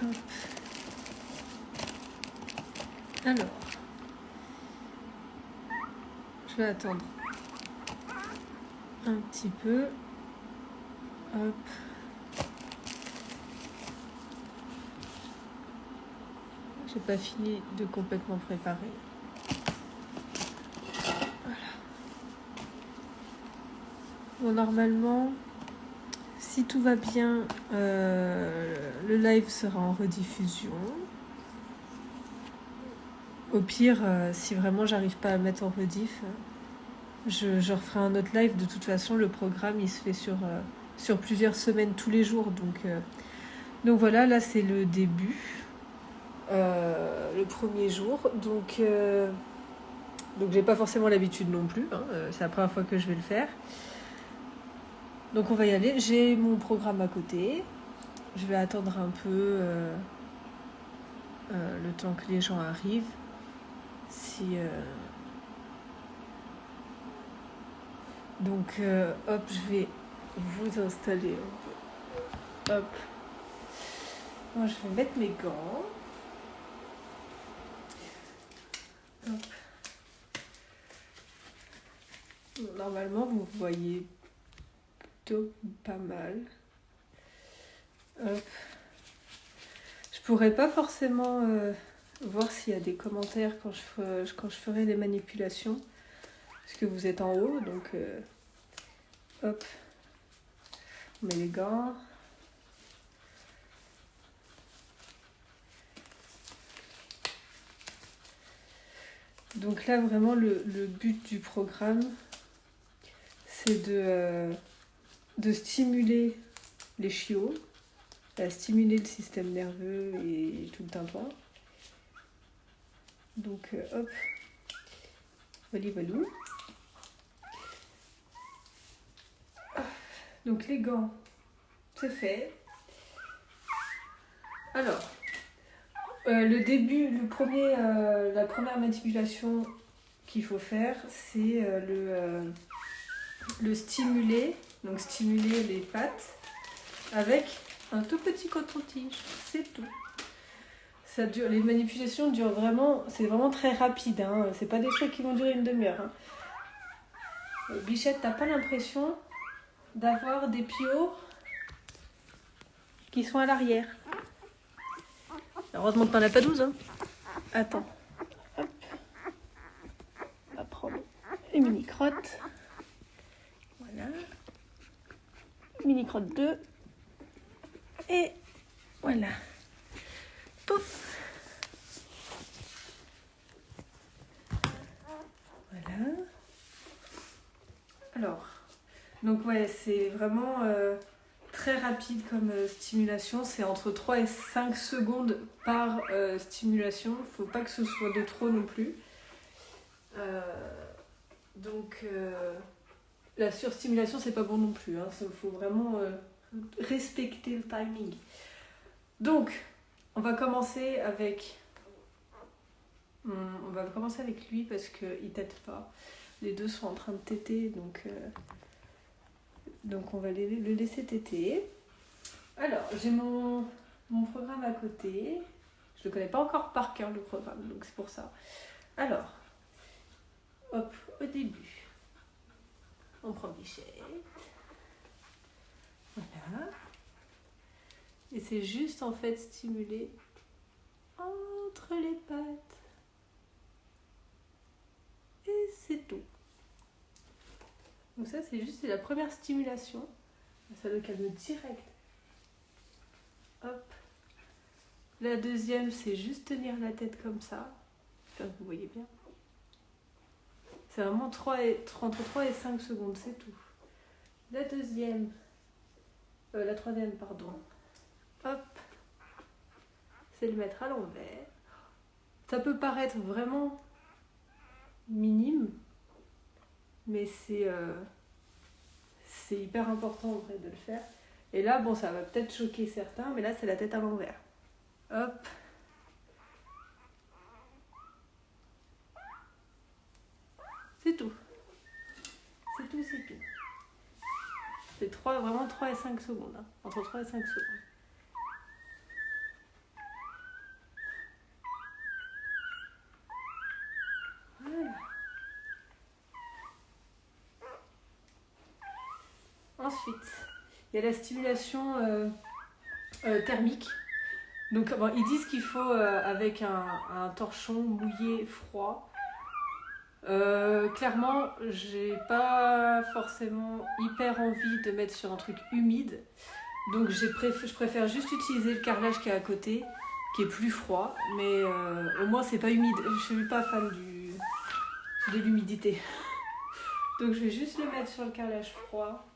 Hop. Alors, je vais attendre un petit peu. Hop. J'ai pas fini de complètement préparer. Voilà. Bon, normalement, si tout va bien, le live sera en rediffusion. Au pire, si vraiment j'arrive pas à mettre en rediff, je referai un autre live. De toute façon, le programme il se fait sur plusieurs semaines tous les jours. Donc voilà, là c'est le début, le premier jour. Donc j'ai pas forcément l'habitude non plus. C'est la première fois que je vais le faire. Donc on va y aller. J'ai mon programme à côté. Je vais attendre un peu le temps que les gens arrivent. Donc hop, je vais vous installer. Hop. Moi, je vais mettre mes gants. Hop. Bon, normalement, vous voyez plutôt pas mal. Hop. Je pourrais pas forcément voir s'il y a des commentaires quand je ferai les manipulations. Parce que vous êtes en haut, donc hop. On met les gants. Donc là, vraiment, le but du programme, c'est de stimuler les chiots, stimuler le système nerveux et tout le tintouin. Donc hop, valou. Donc les gants, c'est fait. Alors, le début, la première manipulation qu'il faut faire, c'est le stimuler, donc stimuler les pattes avec un tout petit coton-tige, c'est tout. Ça dure, les manipulations durent vraiment, c'est vraiment très rapide, hein. C'est pas des trucs qui vont durer une demi-heure. Hein. Bichette, t'as pas l'impression d'avoir des piots qui sont à l'arrière? Heureusement que t'en as pas 12. Hein. Attends. Hop. On va prendre une mini-crotte. Voilà. Mini-crotte 2. Et voilà. Pouf. Voilà. Alors, donc ouais, c'est vraiment très rapide comme stimulation. C'est entre 3 et 5 secondes par stimulation. Il ne faut pas que ce soit de trop non plus. Donc la surstimulation, c'est pas bon non plus. Hein. Il faut vraiment respecter le timing. Donc, on va commencer avec lui parce qu'il tète pas. Les deux sont en train de téter, donc on va le laisser téter. Alors, j'ai mon programme à côté. Je le connais pas encore par cœur, le programme, donc c'est pour ça. Alors, hop, au début, on prend Bichette. Voilà. Et c'est juste en fait stimuler entre les pattes. Et c'est tout. Donc ça, c'est la première stimulation. Ça le calme direct. Hop. La deuxième, c'est juste tenir la tête comme ça. J'espère que vous voyez bien. C'est vraiment entre 3 et 5 secondes, c'est tout. La troisième, pardon. Hop. C'est le mettre à l'envers. Ça peut paraître vraiment minime, mais c'est hyper important en vrai de le faire. Et là, bon, ça va peut-être choquer certains, mais là, c'est la tête à l'envers. Hop. C'est tout. C'est tout. C'est vraiment 3 et 5 secondes. Hein. Entre 3 et 5 secondes. Ensuite, il y a la stimulation thermique. Donc bon, ils disent qu'il faut avec un torchon mouillé, froid. Clairement, j'ai pas forcément hyper envie de mettre sur un truc humide. Donc je préfère juste utiliser le carrelage qui est à côté, qui est plus froid. Mais au moins c'est pas humide. Je suis pas fan de l'humidité. Donc je vais juste le mettre sur le carrelage froid.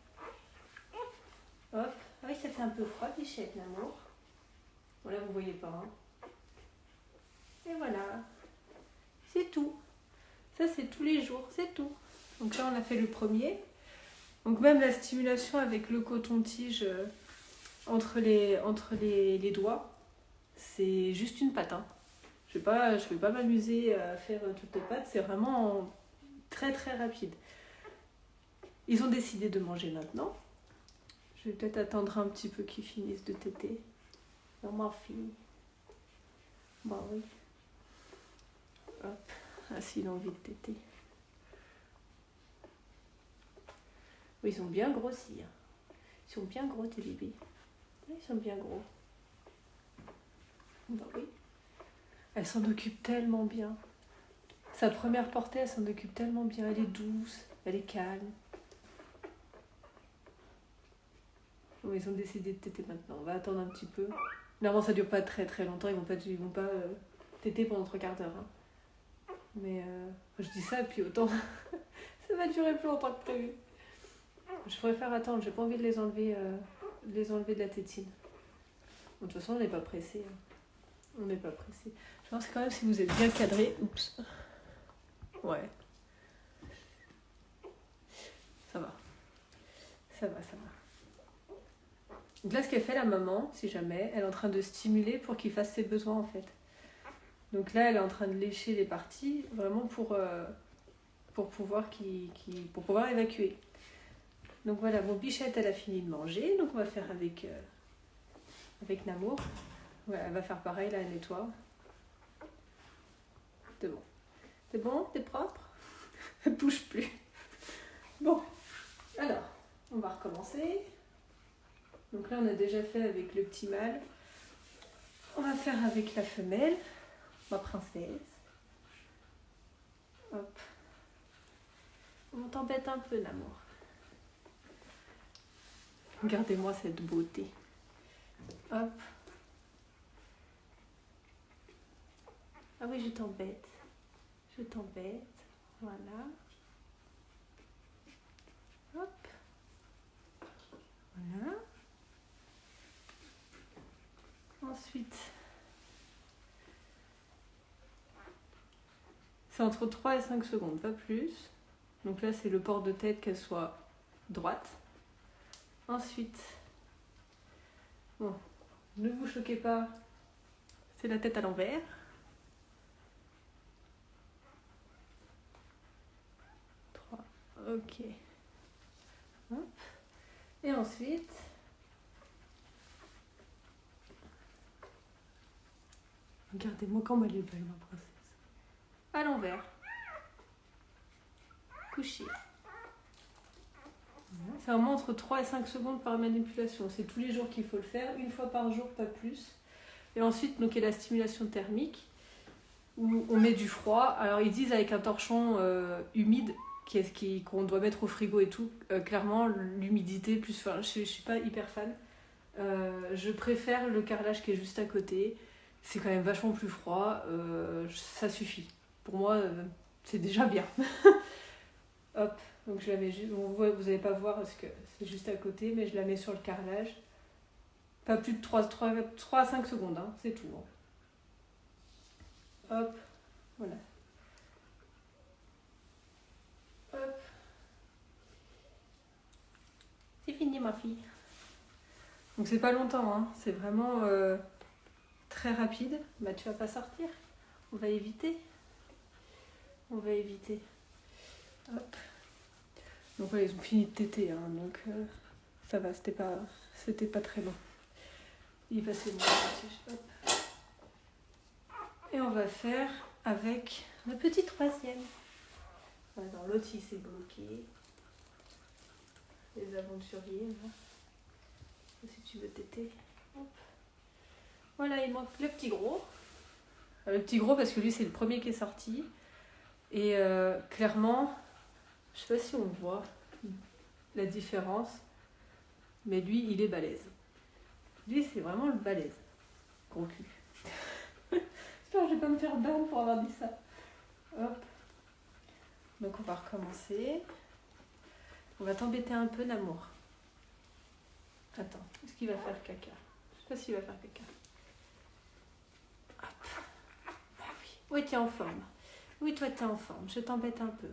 Hop. Ah oui, ça fait un peu froid, Bichette, l'amour. Voilà, vous voyez pas. Hein. Et voilà. C'est tout. Ça, c'est tous les jours, c'est tout. Donc là, on a fait le premier. Donc même la stimulation avec le coton-tige entre les doigts, c'est juste une patte. Hein. Je vais pas m'amuser à faire toutes les pattes. C'est vraiment très très rapide. Ils ont décidé de manger maintenant. Je vais peut-être attendre un petit peu qu'ils finissent de téter. Non, ma fille. Bah oui. Hop. Ah, s'il a envie de téter. Oui, ils sont bien grossis. Hein. Ils sont bien gros, tes bébés. Ils sont bien gros. Bah oui. Elle s'en occupe tellement bien. Sa première portée, elle s'en occupe tellement bien. Elle est douce, elle est calme. Bon, ils ont décidé de téter maintenant. On va attendre un petit peu. Normalement, ça dure pas très très longtemps. Ils vont pas téter pendant 3/4 d'heure. Hein. Mais je dis ça, et puis autant ça va durer plus longtemps que prévu. Je préfère attendre. J'ai pas envie de les enlever de la tétine. Bon, de toute façon, on n'est pas pressé. Hein. On n'est pas pressé. Je pense quand même si vous êtes bien cadré. Oups. Ouais. Ça va. Ça va. Donc là, ce qu'elle fait, la maman, si jamais, elle est en train de stimuler pour qu'il fasse ses besoins, en fait. Donc là, elle est en train de lécher les parties, vraiment pour pouvoir évacuer. Donc voilà, mon Bichette, elle a fini de manger. Donc on va faire avec Namour. Ouais, elle va faire pareil, là, elle nettoie. C'est bon. C'est bon? T'es propre? Elle bouge plus. Bon, alors, on va recommencer. Donc là, on a déjà fait avec le petit mâle. On va faire avec la femelle, ma princesse. Hop. On t'embête un peu, l'amour. Regardez-moi cette beauté. Hop. Ah oui, je t'embête. Voilà. Hop. Voilà. Ensuite, c'est entre 3 et 5 secondes, pas plus. Donc là, c'est le port de tête, qu'elle soit droite. Ensuite, bon, ne vous choquez pas, c'est la tête à l'envers. Ok. Hop. Et ensuite, regardez-moi comme elle est belle, ma princesse. À l'envers. Couché. C'est vraiment entre 3 et 5 secondes par manipulation. C'est tous les jours qu'il faut le faire, une fois par jour, pas plus. Et ensuite, donc, il y a la stimulation thermique, où on met du froid. Alors, ils disent avec un torchon humide, qu'on doit mettre au frigo et tout. Clairement, l'humidité, plus, enfin, je suis pas hyper fan. Je préfère le carrelage qui est juste à côté. C'est quand même vachement plus froid. Ça suffit. Pour moi, c'est déjà bien. Hop, donc je la mets juste. Vous n'allez pas voir parce que c'est juste à côté, mais je la mets sur le carrelage. Pas plus de 3 à 5 secondes, hein, c'est tout. Hein. Hop, voilà. Hop. C'est fini, ma fille. Donc c'est pas longtemps, hein. C'est vraiment très rapide. Bah tu vas pas sortir. On va éviter. Hop. Donc voilà, ils ont fini de téter, hein, donc ça va, c'était pas très long. Il est passé bon. Hop. Et on va faire avec le petit troisième. Alors l'autre il s'est bloqué. Les aventuriers, là. Si tu veux téter. Hop. Voilà, il manque le petit gros. Le petit gros parce que lui c'est le premier qui est sorti. Et clairement, je sais pas si on voit la différence, mais lui il est balèze. Lui c'est vraiment le balèze. Gros cul. J'espère que je vais pas me faire ban pour avoir dit ça. Hop. Donc on va recommencer. On va t'embêter un peu d'amour. Attends, est-ce qu'il va faire caca? Je sais pas s'il va faire caca. Hop. Ah oui. Oui, t'es en forme. Oui, toi t'es en forme. Je t'embête un peu.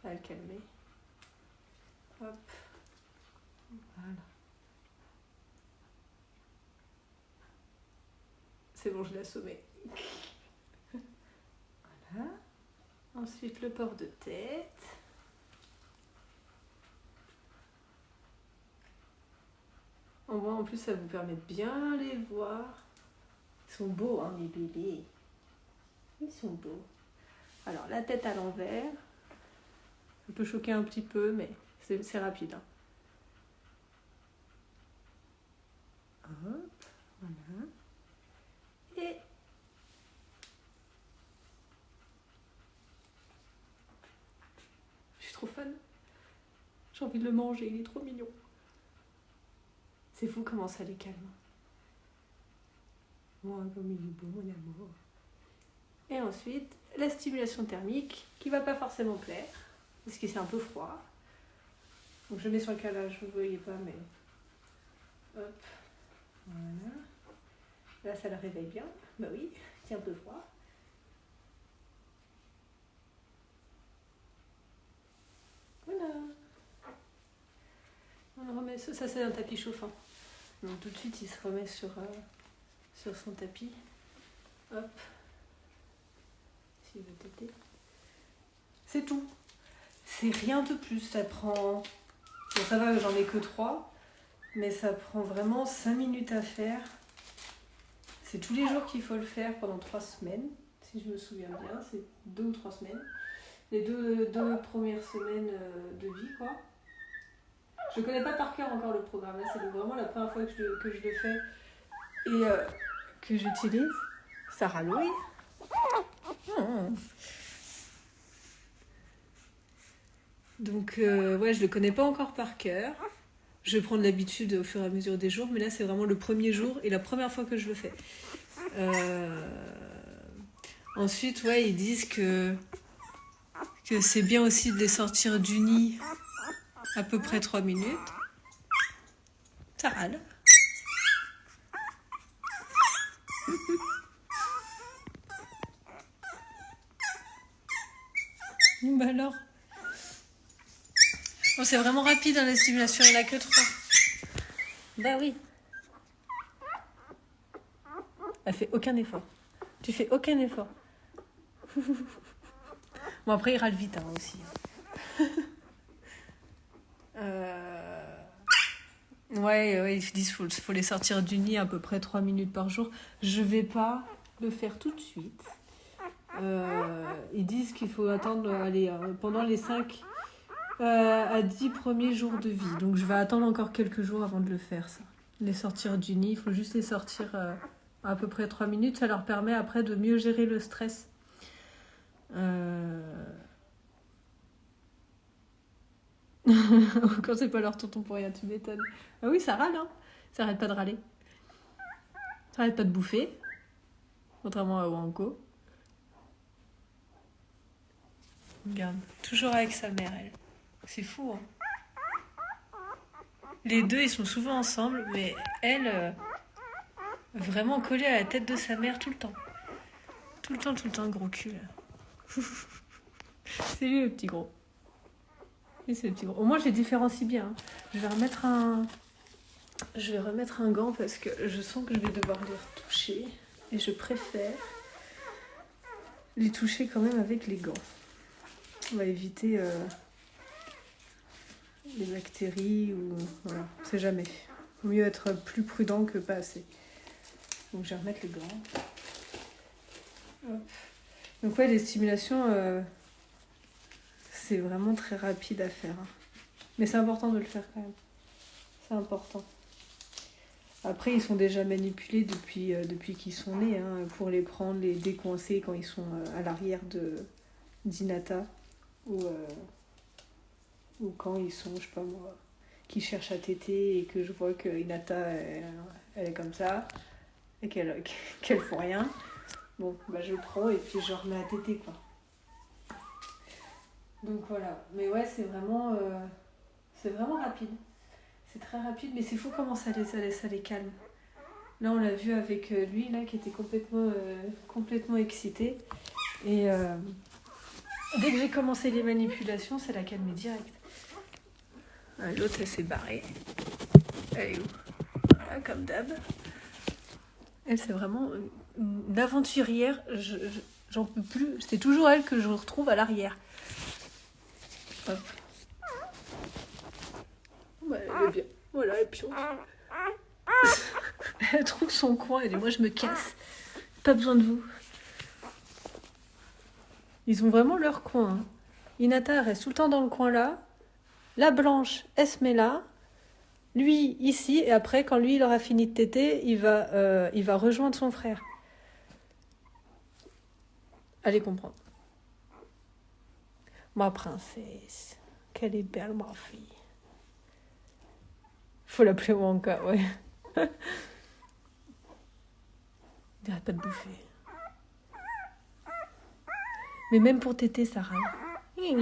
On va le calmer. Hop. Voilà. C'est bon, je l'ai assommé. Voilà. Ensuite, le port de tête. On voit en plus, ça vous permet de bien les voir. Ils sont beaux, hein, les bébés. Ils sont beaux. Alors, la tête à l'envers. Ça peut choquer un petit peu, mais c'est rapide. Hein. Hop, voilà. Et je suis trop fan. J'ai envie de le manger, il est trop mignon. C'est fou comment ça les calme. Moi, comme il est beau, mon amour. Et ensuite, la stimulation thermique, qui va pas forcément plaire, parce que c'est un peu froid. Donc je mets sur le calage, vous ne voyez pas, mais... Hop, voilà. Là, ça le réveille bien. Bah oui, c'est un peu froid. Voilà. On remet ça, c'est un tapis chauffant. Donc tout de suite, il se remet sur son tapis. Hop. S'il veut téter. C'est tout. C'est rien de plus. Ça prend... Bon, ça va, j'en ai que 3. Mais ça prend vraiment 5 minutes à faire. C'est tous les jours qu'il faut le faire pendant 3 semaines. Si je me souviens bien, c'est 2 ou 3 semaines. Les deux premières semaines de vie, quoi. Je connais pas par cœur encore le programme. Là, c'est vraiment la première fois que je le fais et que j'utilise. Sarah Louis. Donc, ouais, je le connais pas encore par cœur. Je vais prendre l'habitude au fur et à mesure des jours, mais là, c'est vraiment le premier jour et la première fois que je le fais. Ensuite, ouais, ils disent que c'est bien aussi de les sortir du nid à peu près 3 minutes. Ça râle. Bah alors. Bon, c'est vraiment rapide hein, la stimulation, il n'y en a que 3. Bah oui. Elle fait aucun effort. Tu fais aucun effort. Bon, après, il râle vite hein, aussi. Ouais, ils disent qu'il faut les sortir du nid à peu près 3 minutes par jour. Je vais pas le faire tout de suite. Ils disent qu'il faut attendre pendant les 5 à 10 premiers jours de vie. Donc je vais attendre encore quelques jours avant de le faire, ça. Les sortir du nid, il faut juste les sortir à peu près 3 minutes. Ça leur permet après de mieux gérer le stress. Quand c'est pas leur tonton pour rien, tu m'étonnes. Ah oui, ça râle, hein. Ça arrête pas de râler. Ça arrête pas de bouffer. Contrairement à Wanko. Regarde, toujours avec sa mère, elle. C'est fou, hein. Les deux, ils sont souvent ensemble, mais elle, vraiment collée à la tête de sa mère tout le temps. Tout le temps, gros cul, là. C'est lui, le petit gros. Et c'est le petit gros. Au moins, je les différencie bien. Hein. Je vais remettre un gant parce que je sens que je vais devoir les retoucher. Et je préfère les toucher quand même avec les gants. On va éviter les bactéries ou... Voilà, on sait jamais. Il vaut mieux être plus prudent que pas assez. Donc je vais remettre les gants. Hop. Donc ouais, les stimulations, c'est vraiment très rapide à faire. Hein. Mais c'est important de le faire quand même. C'est important. Après, ils sont déjà manipulés depuis qu'ils sont nés, hein, pour les prendre, les décoincer quand ils sont à l'arrière d'Hinata. Ou quand ils sont, je sais pas moi, qui cherchent à téter et que je vois que Hinata, elle est comme ça, et qu'elle fait rien. Bon, bah je le prends et puis je remets à téter, quoi. Donc voilà. Mais ouais, c'est vraiment rapide. C'est très rapide, mais c'est fou comment ça les calme. Là, on l'a vu avec lui, là, qui était complètement excité. Et dès que j'ai commencé les manipulations, ça l'a calmé direct. Ah, l'autre, elle s'est barrée. Elle est où? Voilà, comme d'hab. Elle, c'est vraiment une aventurière. J'en peux plus. C'est toujours elle que je retrouve à l'arrière. Hop. Ouais, elle est bien. Voilà, et puis elle trouve son coin. Elle dit, moi, je me casse. Pas besoin de vous. Ils ont vraiment leur coin. Hein. Hinata reste tout le temps dans le coin là. La blanche, elle se met là. Lui, ici. Et après, quand lui, il aura fini de téter, il va rejoindre son frère. Allez comprendre. Ma princesse. Quelle est belle, ma fille. Faut l'appeler Wonka, ouais. Il n'arrête pas de bouffer. Mais même pour téter, ça râle. Il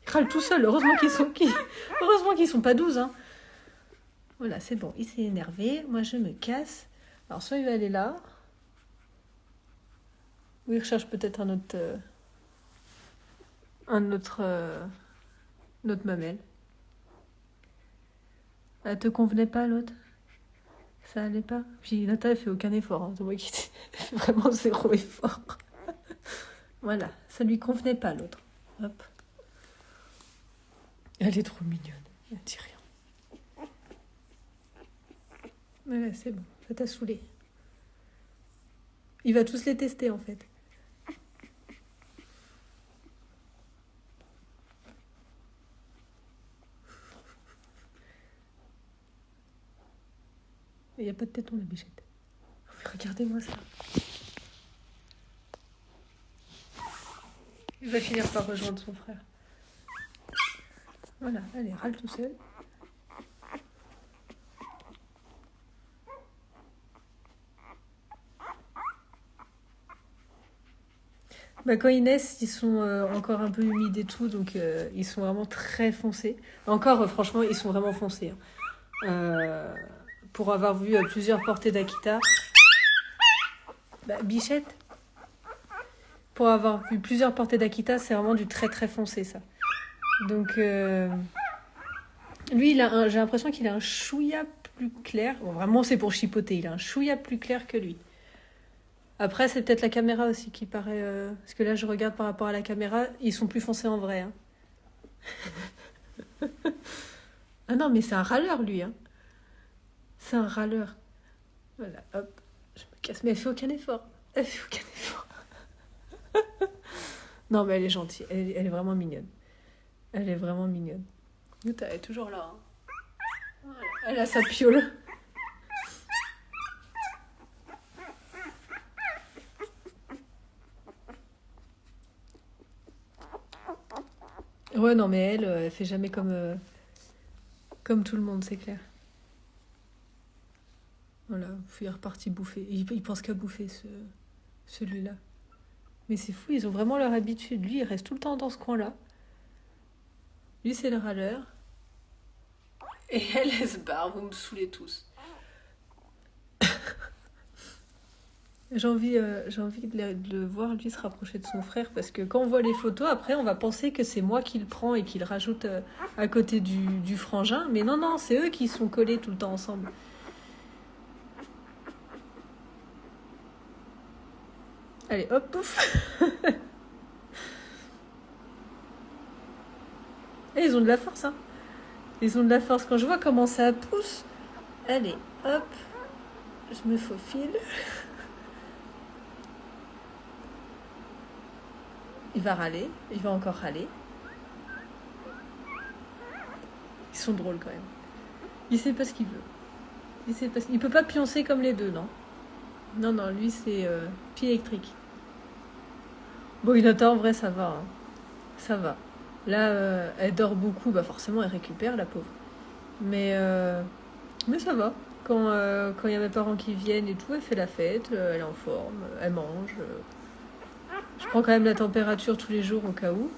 râle tout seul. Heureusement qu'ils sont pas 12. Hein. Voilà, c'est bon. Il s'est énervé. Moi, je me casse. Alors, soit il va aller là. Ou il recherche peut-être un autre mamelle. Elle te convenait pas, l'autre? Ça allait pas? Puis Nata, elle fait aucun effort. Hein. C'est moi qui fait vraiment 0 effort. Voilà, ça lui convenait pas, l'autre. Hop. Elle est trop mignonne. Elle dit rien. Voilà, c'est bon. Ça t'a saoulé. Il va tous les tester, en fait. Il n'y a pas de téton, la bichette. Regardez-moi ça. Il va finir par rejoindre son frère. Voilà, allez, râle tout seul. Bah, quand ils naissent, ils sont encore un peu humides et tout, donc ils sont vraiment très foncés. Encore, franchement, ils sont vraiment foncés. Hein. Pour avoir vu plusieurs portées d'Akita. Bah, bichette. Pour avoir vu plusieurs portées d'Akita, c'est vraiment du très très foncé, ça. Donc, lui, j'ai l'impression qu'il a un chouïa plus clair. Bon, vraiment, c'est pour chipoter. Il a un chouïa plus clair que lui. Après, c'est peut-être la caméra aussi qui paraît... Parce que là, je regarde par rapport à la caméra, ils sont plus foncés en vrai. Hein. Ah non, mais c'est un râleur, lui. Hein. C'est un râleur. Voilà, hop. Je me casse. Mais elle fait aucun effort. Non, mais elle est gentille. Elle est vraiment mignonne. Elle est vraiment mignonne. Yuta, elle est toujours là. Hein. Voilà. Elle a sa piole. Ouais, non, mais elle fait jamais comme tout le monde, c'est clair. Voilà, il est reparti bouffer. Il pense qu'à bouffer, celui-là. Mais c'est fou, ils ont vraiment leur habitude. Lui, il reste tout le temps dans ce coin-là. Lui, c'est le râleur. Et elle se barre, vous me saoulez tous. J'ai envie de le voir, lui, se rapprocher de son frère, parce que quand on voit les photos, après, on va penser que c'est moi qui le prends et qui le rajoute à côté du frangin. Mais non, c'est eux qui sont collés tout le temps ensemble. Allez, hop, pouf. Et ils ont de la force, hein. Ils ont de la force. Quand je vois comment ça pousse, allez, hop, je me faufile. il va râler, il va encore râler. Ils sont drôles quand même. Il sait pas ce qu'il veut. Il peut pas pioncer comme les deux, non. Non, lui c'est pied électrique. Bon, Hinata en vrai ça va. Hein. Ça va. Là, elle dort beaucoup, bah forcément elle récupère la pauvre. Mais ça va. Quand il y a mes parents qui viennent et tout, elle fait la fête, elle est en forme, elle mange. Je prends quand même la température tous les jours au cas où.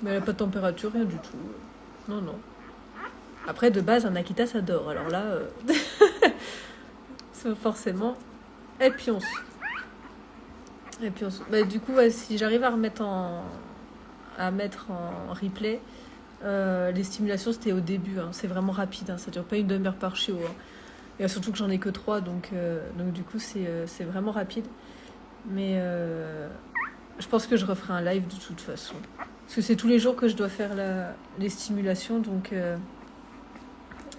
Mais elle n'a pas de température, rien du tout. Non. Après, de base, un Akita, ça dort. Alors là, forcément, elle pionce. Bah, du coup, ouais, si j'arrive à mettre en replay, les stimulations, c'était au début. Hein. C'est vraiment rapide. Hein. Ça dure pas une demi-heure par chiot. Hein. Et surtout que j'en ai que 3, donc du coup, c'est vraiment rapide. Mais je pense que je referai un live de toute façon. Parce que c'est tous les jours que je dois faire les stimulations, donc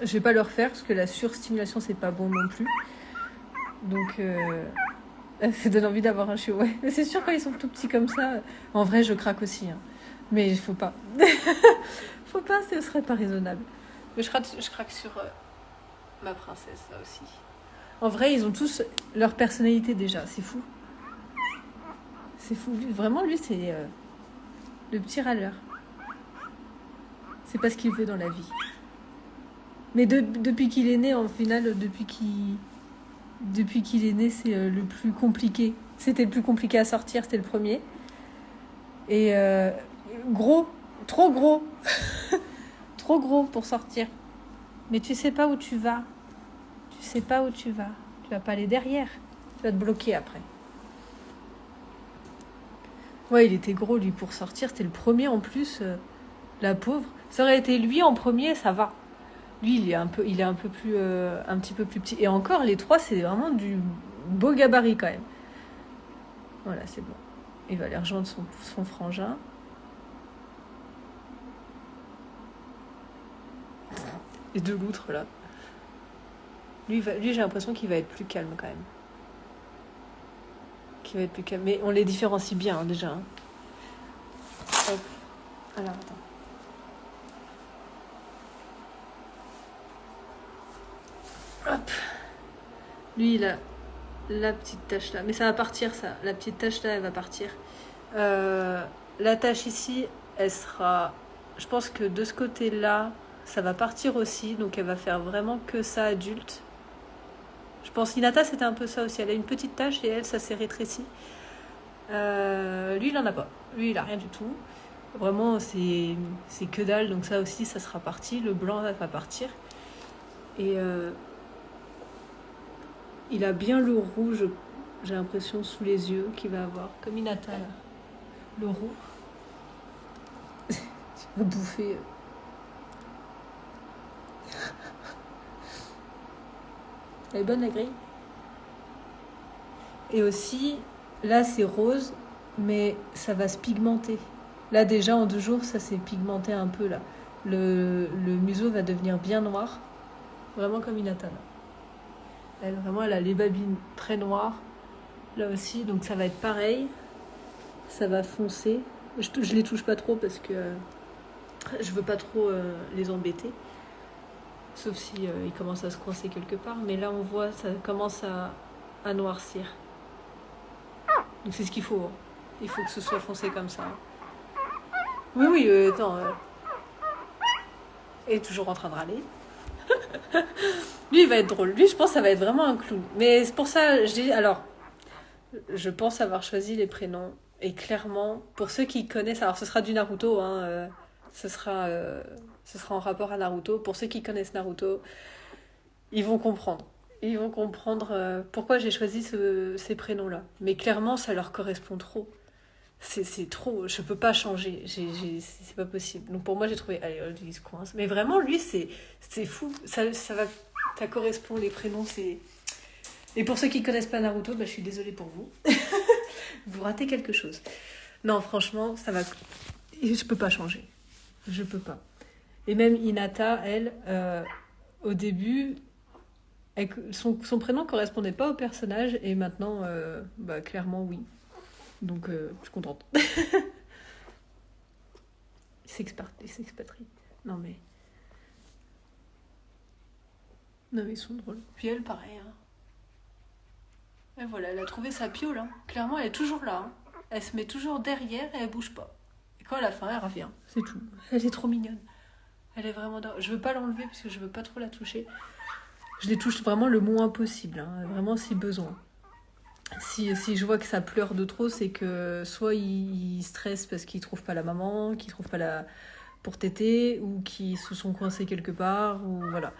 je vais pas le refaire, parce que la surstimulation, c'est pas bon non plus. Donc, ça donne envie d'avoir un chiot, ouais. Mais c'est sûr, quand ils sont tout petits comme ça, en vrai, je craque aussi. Hein. Mais il faut pas. Faut pas, ce serait pas raisonnable. Mais je craque sur ma princesse, là aussi. En vrai, ils ont tous leur personnalité déjà, c'est fou. C'est fou. Vraiment, lui, c'est le petit râleur. C'est pas ce qu'il veut dans la vie. Mais depuis qu'il est né, en final, depuis qu'il est né, c'est le plus compliqué. C'était le plus compliqué à sortir, c'était le premier. Et gros, trop gros. Trop gros pour sortir. Mais tu sais pas où tu vas. Tu vas pas aller derrière. Tu vas te bloquer après. Ouais, il était gros, lui, pour sortir. C'était le premier, en plus. La pauvre. Ça aurait été lui en premier, ça va. Lui, il est un petit peu plus petit. Et encore, les 3, c'est vraiment du beau gabarit, quand même. Voilà, c'est bon. Il va aller rejoindre son frangin. Et de l'outre, là. Lui, j'ai l'impression qu'il va être plus calme, quand même. Mais on les différencie bien, hein, déjà. Hein. Hop. Alors, attends. Hop. Lui, il a la petite tache là. Mais ça va partir, ça. La petite tache là, elle va partir. La tache ici, elle sera... Je pense que de ce côté-là, ça va partir aussi. Donc, elle va faire vraiment que ça adulte. Je pense qu'Hinata, c'était un peu ça aussi. Elle a une petite tache et elle, ça s'est rétréci. Lui, il en a pas. Lui, il a rien du tout. Vraiment, c'est que dalle. Donc, ça aussi, ça sera parti. Le blanc, ça va partir. Et... il a bien le rouge, j'ai l'impression, sous les yeux qu'il va avoir. Comme Hinata, là. Le roux. Il va bouffer. Elle est bonne, la grille. Et aussi, là, c'est rose, mais ça va se pigmenter. Là, déjà, en 2 jours, ça s'est pigmenté un peu, là. Le museau va devenir bien noir. Vraiment comme Hinata, là. Elle a les babines très noires. Là aussi, donc ça va être pareil. Ça va foncer. Je les touche pas trop parce que je veux pas trop les embêter. Sauf si ils commencent à se coincer quelque part. Mais là, on voit, ça commence à noircir. Donc c'est ce qu'il faut. Hein. Il faut que ce soit foncé comme ça. Oui, attends. Il est toujours en train de râler. Lui, il va être drôle. Lui, je pense que ça va être vraiment un clown. Mais c'est pour ça, je dis... Alors, je pense avoir choisi les prénoms. Et clairement, pour ceux qui connaissent... Alors, ce sera du Naruto. Hein, ce sera en rapport à Naruto. Pour ceux qui connaissent Naruto, ils vont comprendre. Ils vont comprendre pourquoi j'ai choisi ces prénoms-là. Mais clairement, ça leur correspond trop. C'est trop, je peux pas changer, c'est pas possible. Donc pour moi j'ai trouvé, allez, il se coince. Mais vraiment lui c'est fou, ça correspond les prénoms, c'est... Et pour ceux qui connaissent pas Naruto, bah, je suis désolée pour vous. Vous ratez quelque chose. Non franchement, ça va... Je peux pas changer, je peux pas. Et même Hinata, elle, au début, son prénom correspondait pas au personnage et maintenant, bah, clairement oui. Donc, je suis contente. Il s'expatrie. Non, mais ils sont drôles. Puis elle, pareil. Hein. Et voilà, elle a trouvé sa piole. Hein. Clairement, elle est toujours là. Hein. Elle se met toujours derrière et elle bouge pas. Et quand elle a faim, elle revient. C'est tout. Elle est trop mignonne. Elle est vraiment... Je veux pas l'enlever parce que je veux pas trop la toucher. Je les touche vraiment le moins possible. Hein. Vraiment si besoin. Si je vois que ça pleure de trop, c'est que soit ils stressent parce qu'ils trouvent pas la maman, qu'ils trouvent pas la... pour téter, ou qu'ils se sont coincés quelque part, ou voilà.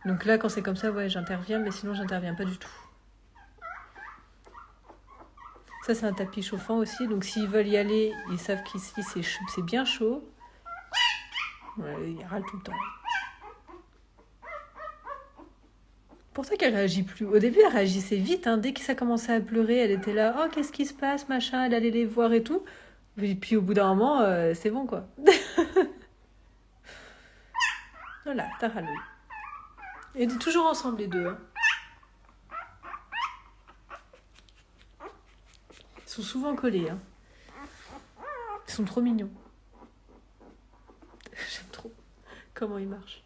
Donc là, quand c'est comme ça, ouais, j'interviens, mais sinon, j'interviens pas du tout. Ça, c'est un tapis chauffant aussi, donc s'ils veulent y aller, ils savent qu'ici, c'est bien chaud. Ouais, ils râlent tout le temps. Pour ça qu'elle réagit plus. Au début, elle réagissait vite, hein. Dès que ça commençait à pleurer, elle était là, oh, qu'est-ce qui se passe, machin, elle allait les voir et tout. Et puis au bout d'un moment, c'est bon, quoi. Voilà, t'as râlé. Et on est toujours ensemble, les deux. Hein. Ils sont souvent collés. Hein. Ils sont trop mignons. J'aime trop comment ils marchent.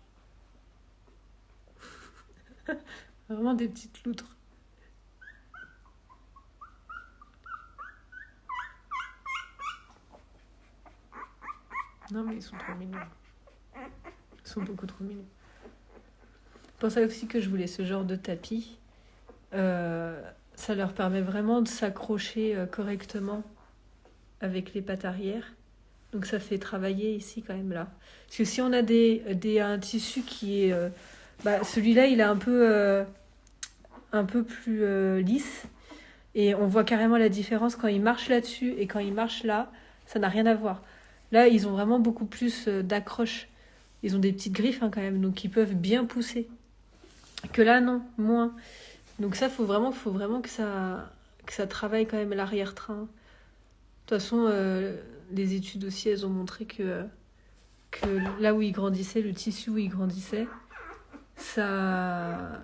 Vraiment des petites loutres. Non, mais ils sont trop mignons. Ils sont beaucoup trop mignons. C'est pour ça aussi que je voulais ce genre de tapis. Ça leur permet vraiment de s'accrocher correctement avec les pattes arrière. Donc ça fait travailler ici quand même là. Parce que si on a un tissu qui est... celui-là, il est un peu plus lisse. Et on voit carrément la différence quand il marche là-dessus et quand il marche là. Ça n'a rien à voir. Là, ils ont vraiment beaucoup plus d'accroche. Ils ont des petites griffes hein, quand même, donc ils peuvent bien pousser. Que là, non, moins. Donc ça, faut vraiment que ça travaille quand même l'arrière-train. De toute façon, les études aussi, elles ont montré que là où il grandissait, le tissu où il grandissait, ça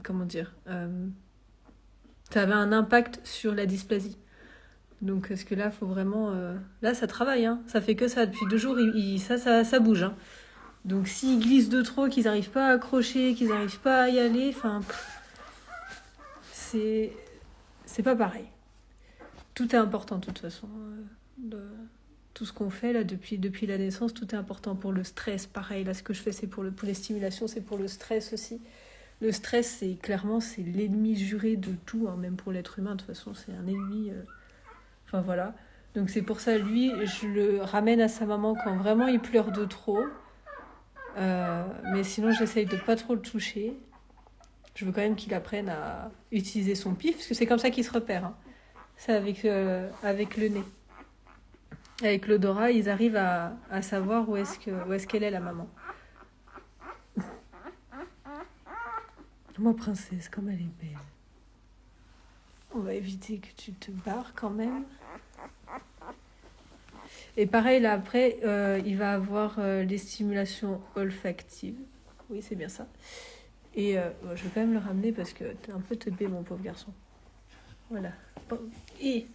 comment dire, ça avait un impact sur la dysplasie. Donc, parce que là, faut vraiment... Là, ça travaille, hein. Ça fait que ça. Depuis 2 jours, ça bouge. Hein. Donc, s'ils glissent de trop, qu'ils n'arrivent pas à accrocher, qu'ils n'arrivent pas à y aller, enfin... C'est pas pareil. Tout est important, de toute façon. Tout ce qu'on fait, là, depuis la naissance, tout est important pour le stress. Pareil, là, ce que je fais, c'est pour les stimulations, c'est pour le stress aussi. Le stress, c'est l'ennemi juré de tout, hein, même pour l'être humain. De toute façon, c'est un ennemi... Enfin voilà. Donc c'est pour ça, lui, je le ramène à sa maman quand vraiment il pleure de trop. Mais sinon, j'essaye de pas trop le toucher. Je veux quand même qu'il apprenne à utiliser son pif, parce que c'est comme ça qu'il se repère. Hein. C'est avec le nez. Avec l'odorat, ils arrivent à savoir où est-ce qu'elle est, la maman. Moi, princesse, comme elle est belle. On va éviter que tu te barres quand même. Et pareil, là, après, il va avoir les stimulations olfactives. Oui, c'est bien ça. Et je vais quand même le ramener parce que t'es un peu teubé, mon pauvre garçon. Voilà. Et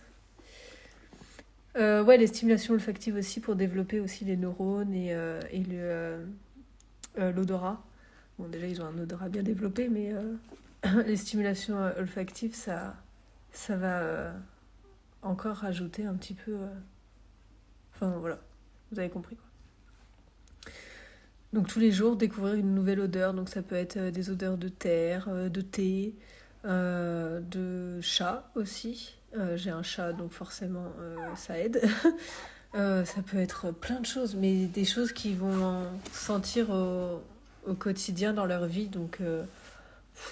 les stimulations olfactives aussi pour développer aussi les neurones et l'odorat. Bon, déjà, ils ont un odorat bien développé, mais les stimulations olfactives, ça va encore rajouter un petit peu... Enfin, voilà. Vous avez compris, quoi. Donc, tous les jours, découvrir une nouvelle odeur. Donc, ça peut être des odeurs de terre, de thé, de chat aussi. J'ai un chat, donc forcément, ça aide. Ça peut être plein de choses, mais des choses qui vont sentir au quotidien dans leur vie. Donc,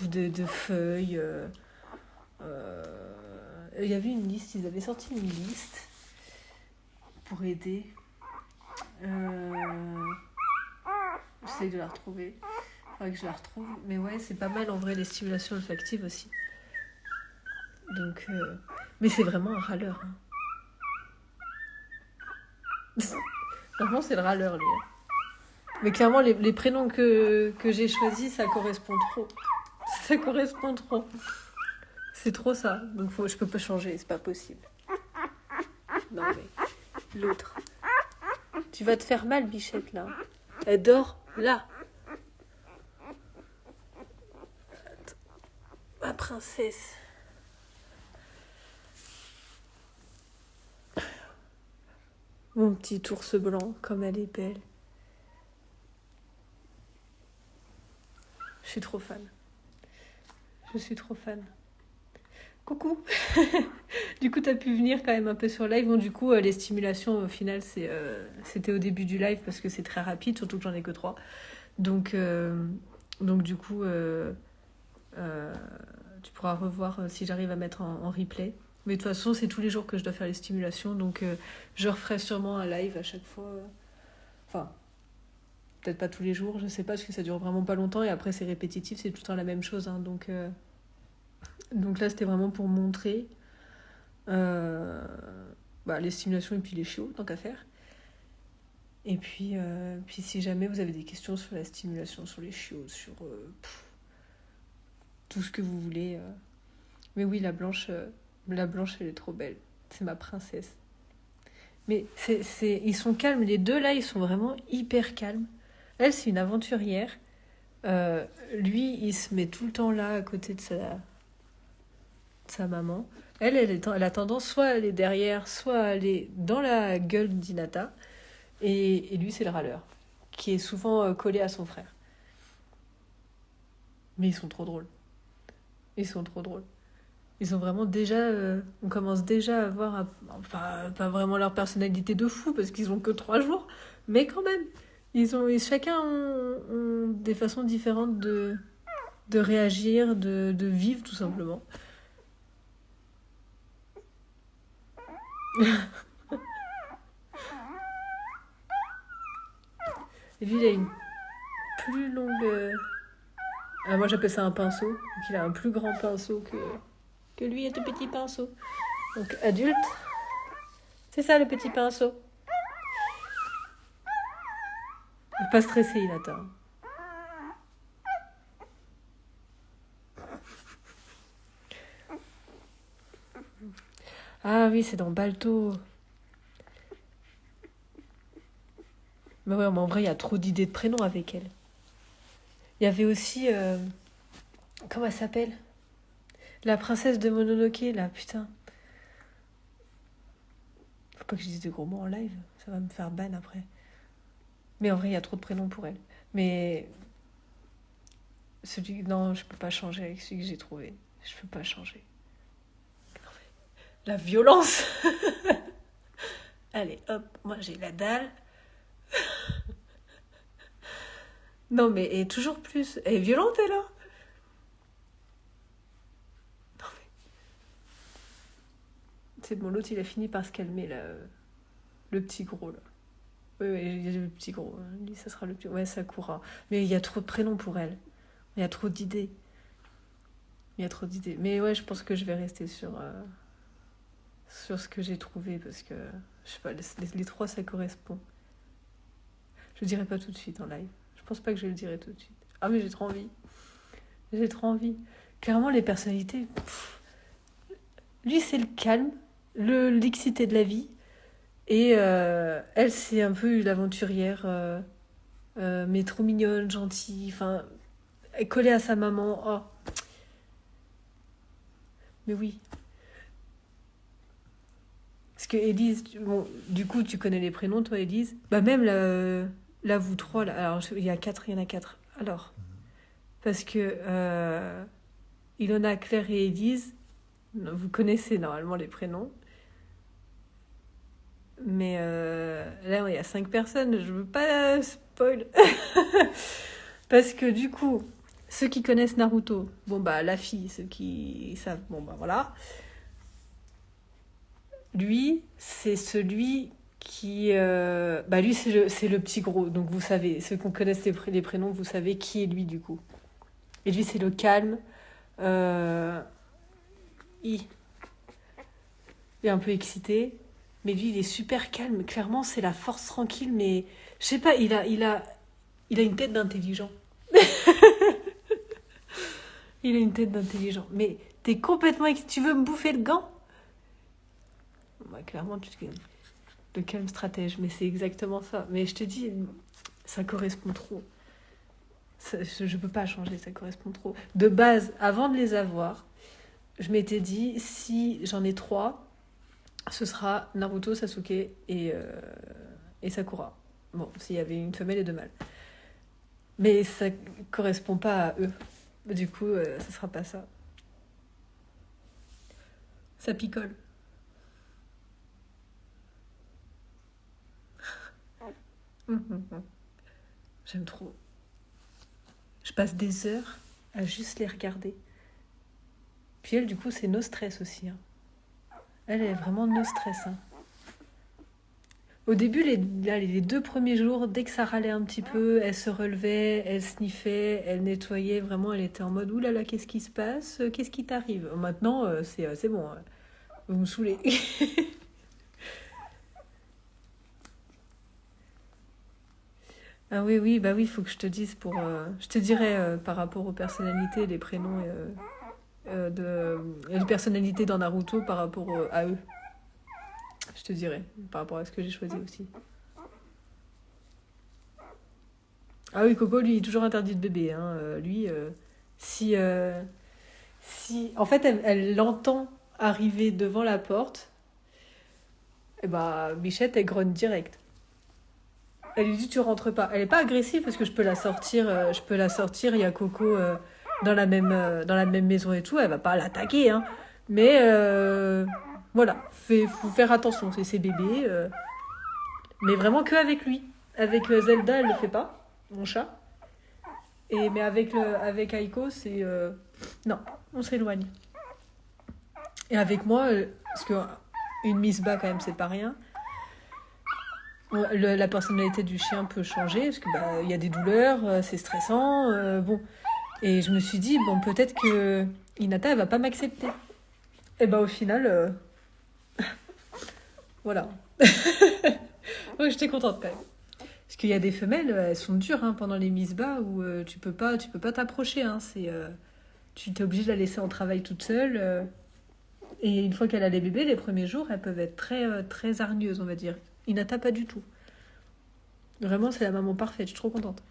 de feuilles... il y avait une liste, ils avaient sorti une liste pour aider. J'essaye de la retrouver. Il faudrait que je la retrouve. Mais ouais, c'est pas mal en vrai les stimulations olfactives aussi. Donc, mais c'est vraiment un râleur. Hein. Vraiment, c'est le râleur lui. Hein. Mais clairement, les prénoms que j'ai choisis, ça correspond trop. Ça correspond trop. C'est trop ça. Donc je peux pas changer, c'est pas possible. Non mais l'autre. Tu vas te faire mal, Bichette, là. Elle dort là. Ma princesse. Mon petit ours blanc, comme elle est belle. Je suis trop fan. Je suis trop fan. Coucou. Du coup, t'as pu venir quand même un peu sur live. Bon, du coup, les stimulations, au final, c'était au début du live parce que c'est très rapide, surtout que j'en ai que 3. Donc du coup, tu pourras revoir si j'arrive à mettre en replay. Mais de toute façon, c'est tous les jours que je dois faire les stimulations. Donc, je referai sûrement un live à chaque fois. Enfin, peut-être pas tous les jours, je sais pas, parce que ça dure vraiment pas longtemps. Et après, c'est répétitif, c'est tout le temps la même chose. Hein, donc là, c'était vraiment pour montrer les stimulations et puis les chiots, tant qu'à faire. Et puis si jamais vous avez des questions sur la stimulation, sur les chiots, sur tout ce que vous voulez. Mais oui, la blanche, elle est trop belle. C'est ma princesse. Mais ils sont calmes. Les deux, là, ils sont vraiment hyper calmes. Elle, c'est une aventurière. Lui, il se met tout le temps là, à côté de sa maman. Elle a tendance soit à aller derrière, soit à aller dans la gueule d'Hinata. Et lui, c'est le râleur, qui est souvent collé à son frère. Mais ils sont trop drôles. Ils sont vraiment déjà... on commence déjà à voir... pas vraiment leur personnalité de fou, parce qu'ils ont que 3 jours. Mais quand même, chacun ont des façons différentes de réagir, de vivre, tout simplement. Et lui, il a une plus longue... moi, j'appelle ça un pinceau. Donc, il a un plus grand pinceau que lui, est tout petit pinceau. Donc, adulte, c'est ça, le petit pinceau. Il n'est pas stressé, il attend. Ah oui, c'est dans Balto. Mais ouais, mais en vrai, il y a trop d'idées de prénoms avec elle. Il y avait aussi... comment elle s'appelle ? La princesse de Mononoke, là, putain. Faut pas que je dise de gros mots en live, ça va me faire ban après. Mais en vrai, il y a trop de prénoms pour elle. Mais... Non, je peux pas changer avec celui que j'ai trouvé. Je peux pas changer. La violence. Allez, hop, moi j'ai la dalle. Non, mais et toujours plus. Elle est violente, elle, hein. Non, mais... C'est bon, l'autre, il a fini par se calmer, là. Le petit gros, là. Oui, il y a le petit gros. Lui, ça sera le petit... Ouais, Sakura. Mais il y a trop de prénoms pour elle. Il y a trop d'idées. Mais ouais, je pense que je vais rester sur ce que j'ai trouvé, parce que, je sais pas, les 3, ça correspond. Je le dirai pas tout de suite en live. Je pense pas que je le dirai tout de suite. Ah, mais j'ai trop envie. Clairement, les personnalités... Lui, c'est le calme, l'excité de la vie. Et elle, c'est un peu l'aventurière, mais trop mignonne, gentille. Enfin, collée à sa maman. Oh. Mais oui. Parce que Élise... Bon, du coup, tu connais les prénoms, toi, Élise. Bah, même là, vous 3, là... Alors, il y en a 4. Alors... Parce que Ilona, Claire et Élise, vous connaissez normalement les prénoms. Mais là, il y a 5 personnes, je veux pas spoil. Parce que du coup, ceux qui connaissent Naruto, bon bah la fille, ceux qui savent, bon bah voilà. Lui, c'est celui qui... lui, c'est le petit gros. Donc vous savez, ceux qui connaissent les prénoms, vous savez qui est lui du coup. Et lui, c'est le calme. Il est un peu excité. Mais lui, il est super calme. Clairement, c'est la force tranquille. Mais je sais pas, il a une tête d'intelligent. Il a une tête d'intelligent. Mais t'es complètement... Tu veux me bouffer le gant? Bah, clairement, tu te... Le calme stratège. Mais c'est exactement ça. Mais je te dis, ça correspond trop. Je peux pas changer, ça correspond trop. De base, avant de les avoir, je m'étais dit, si j'en ai 3, ce sera Naruto, Sasuke et Sakura. Bon, s'il y avait une femelle et 2 mâles. Mais ça correspond pas à eux. Du coup, ça sera pas ça. Ça picole. J'aime trop. Je passe des heures à juste les regarder. Puis elle, du coup, c'est no stress aussi. Hein. Elle est vraiment no stress. Hein. Au début, les 2 premiers jours, dès que ça râlait un petit peu, elle se relevait, elle sniffait, elle nettoyait. Vraiment, elle était en mode « Ouh là là, qu'est-ce qui se passe? Qu'est-ce qui t'arrive ?» Maintenant, c'est bon. Vous me saoulez. Ah oui, bah oui, il faut que je te dise pour... je te dirai par rapport aux personnalités, les prénoms et les personnalités dans Naruto par rapport à eux. Je te dirai, par rapport à ce que j'ai choisi aussi. Ah oui, Coco, lui, il est toujours interdit de bébé. Hein. Lui, si... En fait, elle l'entend arriver devant la porte, et bah, Bichette, elle grogne direct. Elle lui dit tu rentres pas. Elle est pas agressive parce que je peux la sortir. Il y a Coco dans la même maison et tout. Elle va pas l'attaquer, hein. Mais voilà, faut faire attention. C'est ses bébés, mais vraiment que avec lui. Avec Zelda, elle le fait pas, mon chat. Mais avec Aiko, c'est non, on s'éloigne. Et avec moi, parce que une Miss Bas quand même, c'est pas rien. La personnalité du chien peut changer parce que y a des douleurs, c'est stressant, bon. Et je me suis dit bon peut-être que Hinata elle va pas m'accepter. Et au final, voilà. Ouais, j'étais contente quand même. Parce qu'il y a des femelles, elles sont dures hein, pendant les mises bas où tu peux pas t'approcher. Hein, tu t'es obligé de la laisser en travail toute seule. Et une fois qu'elle a les bébés, les premiers jours, elles peuvent être très très hargneuses, on va dire. Hinata pas du tout. Vraiment, c'est la maman parfaite, je suis trop contente.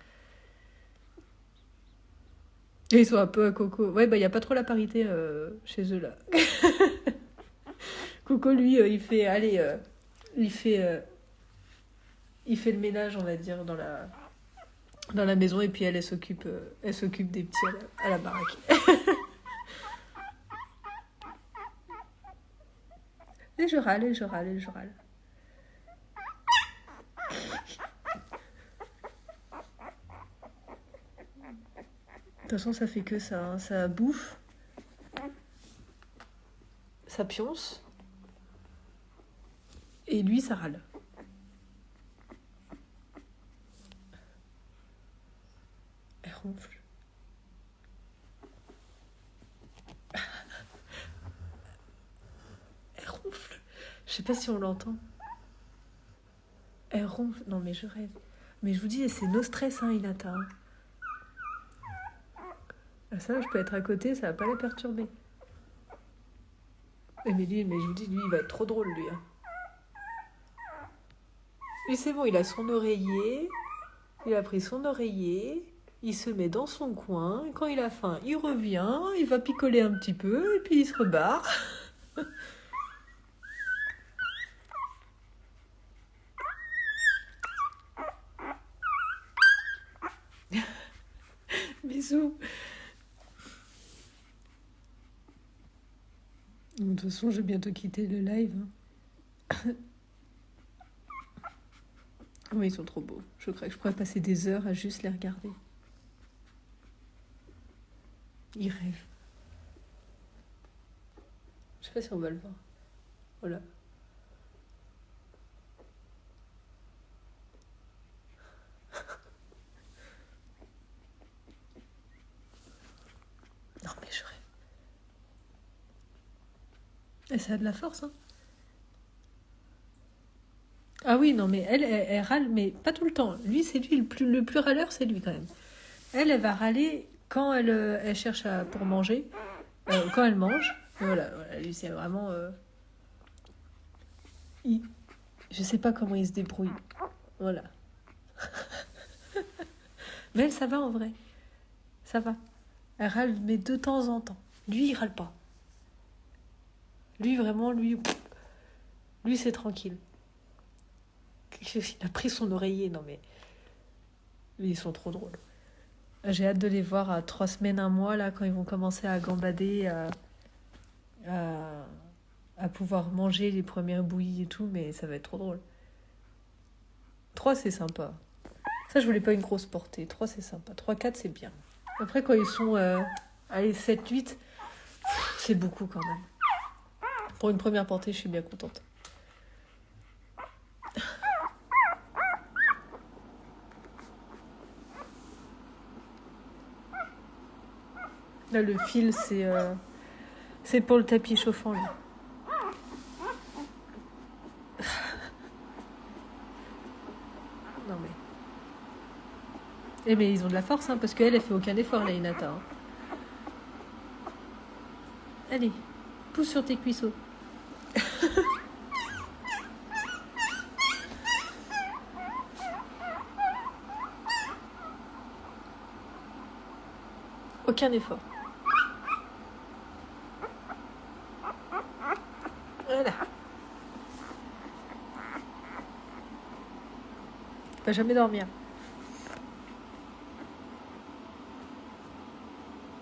Et ils sont un peu à Coco. Ouais, il n'y a pas trop la parité chez eux, là. Coco, lui, il fait le ménage, on va dire, dans la maison, et puis elle s'occupe des petits à la baraque. Et je râle. De toute façon, ça fait que ça, hein. Ça bouffe, ça pionce, et lui, ça râle. Elle ronfle. Elle ronfle. Je sais pas si on l'entend. Elle ronfle. Non, mais je rêve. Mais je vous dis, c'est no stress, hein, Hinata. Ça, je peux être à côté, ça va pas la perturber. Mais je vous dis, lui, il va être trop drôle, lui. Hein. Lui, c'est bon, il a son oreiller. Il a pris son oreiller. Il se met dans son coin. Et quand il a faim, il revient. Il va picoler un petit peu. Et puis, il se rebarre. Bisous. De toute façon, je vais bientôt quitter le live. Oui, ils sont trop beaux. Je crois que je pourrais passer des heures à juste les regarder. Ils rêvent. Je sais pas si on va le voir. Voilà. Non, mais je rêve. Et ça a de la force, hein. Ah oui, non, mais elle râle, mais pas tout le temps. Lui, c'est lui, le plus râleur, c'est lui quand même. Elle va râler quand elle cherche pour manger, quand elle mange, voilà, lui c'est vraiment... je sais pas comment il se débrouille. Voilà. Mais elle, ça va en vrai. Ça va. Elle râle, mais de temps en temps. Lui, il râle pas. Lui, vraiment, lui c'est tranquille. Il a pris son oreiller, non mais... Ils sont trop drôles. J'ai hâte de les voir à 3 semaines, 1 mois, là, quand ils vont commencer à gambader, à pouvoir manger les premières bouillies et tout, mais ça va être trop drôle. 3, c'est sympa. Ça, je voulais pas une grosse portée. 3, c'est sympa. 3, 4, c'est bien. Après, quand ils sont, 7, 8, c'est beaucoup quand même. Pour une première portée, je suis bien contente. Là, le fil, c'est pour le tapis chauffant, là. Non, mais... Eh, mais ils ont de la force, hein, parce qu'elle, elle fait aucun effort, là, Hinata. Hein. Allez, pousse sur tes cuisseaux. Aucun effort. Voilà. Va jamais dormir.